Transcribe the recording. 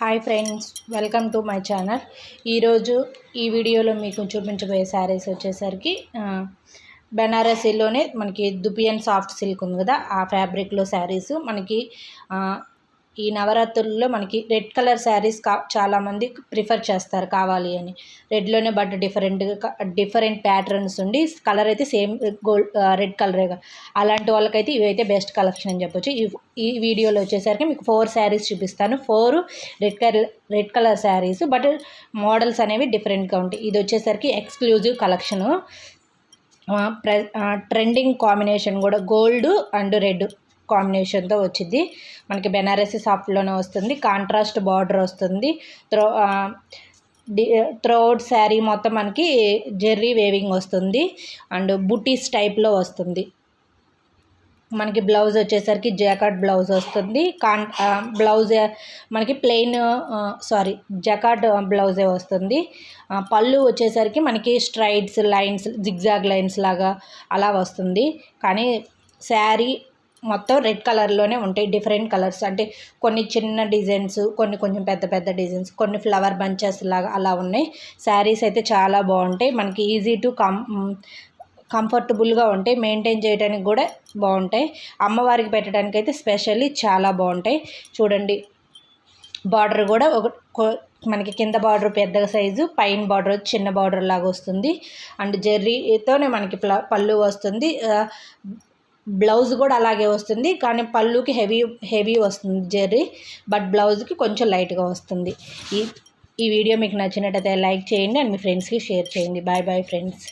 Hi friends, welcome to my channel. ఈరోజు ఈ వీడియోలో మీకు చూపించబోయే శారీస్ వచ్చేసరికి బెనారసీలోనే మనకి దుపియన్ సాఫ్ట్ సిల్క్ ఉంది కదా, ఆ ఫ్యాబ్రిక్లో శారీస్ మనకి ఈ నవరాత్రుల్లో మనకి రెడ్ కలర్ శారీస్ చాలామంది ప్రిఫర్ చేస్తారు కావాలి అని. రెడ్లోనే బట్ డిఫరెంట్ ప్యాటర్న్స్ ఉండి కలర్ అయితే సేమ్ గోల్డ్ రెడ్ కలరే. అలాంటి వాళ్ళకైతే ఇవైతే బెస్ట్ కలెక్షన్ అని చెప్పొచ్చు. ఈ వీడియోలో వచ్చేసరికి మీకు 4 శారీస్ చూపిస్తాను. 4 red colour saris, but models అనేవి డిఫరెంట్గా ఉంటాయి. ఇది వచ్చేసరికి ఎక్స్క్లూజివ్ కలెక్షను. ట్రెండింగ్ కాంబినేషన్ కూడా గోల్డ్ అండ్ రెడ్ కాంబినేషన్తో వచ్చింది. మనకి బెనారసీ సాఫ్ట్లోనే వస్తుంది. కాంట్రాస్ట్ బార్డర్ వస్తుంది. త్రోఅవుట్ శారీ మొత్తం మనకి జెర్రీ వేవింగ్ వస్తుంది అండ్ బుటీస్ టైప్లో వస్తుంది. మనకి బ్లౌజ్ వచ్చేసరికి జాకార్డ్ బ్లౌజ్ వస్తుంది. బ్లౌజ్ మనకి ప్లెయిన్ జాకార్డ్ బ్లౌజే వస్తుంది. పళ్ళు వచ్చేసరికి మనకి స్ట్రైట్స్ లైన్స్, జిగ్జాగ్ లైన్స్ లాగా అలా వస్తుంది. కానీ శారీ మొత్తం రెడ్ కలర్లోనే ఉంటాయి. డిఫరెంట్ కలర్స్ అంటే కొన్ని చిన్న డిజైన్స్, కొన్ని కొంచెం పెద్ద పెద్ద డిజైన్స్, కొన్ని ఫ్లవర్ బంచెస్ లాగా అలా ఉన్నాయి. శారీస్ అయితే చాలా బాగుంటాయి. మనకి ఈజీ టు కంఫర్టబుల్గా ఉంటాయి. మెయింటైన్ చేయడానికి కూడా బాగుంటాయి. అమ్మవారికి పెట్టడానికి అయితే స్పెషల్లీ చాలా బాగుంటాయి. చూడండి, బార్డర్ కూడా మనకి కింద బార్డర్ పెద్ద సైజు, పైన బార్డర్ చిన్న బార్డర్ లాగా వస్తుంది. అండ్ జెర్రీతోనే మనకి పళ్ళు వస్తుంది. బ్లౌజ్ కూడా అలాగే వస్తుంది, కానీ పళ్ళుకి హెవీ వస్తుంది జెర్రీ, బట్ బ్లౌజ్కి కొంచెం లైట్గా వస్తుంది. ఈ వీడియో మీకు నచ్చినట్టయితే లైక్ చేయండి అండ్ మీ ఫ్రెండ్స్కి షేర్ చేయండి. Bye bye friends.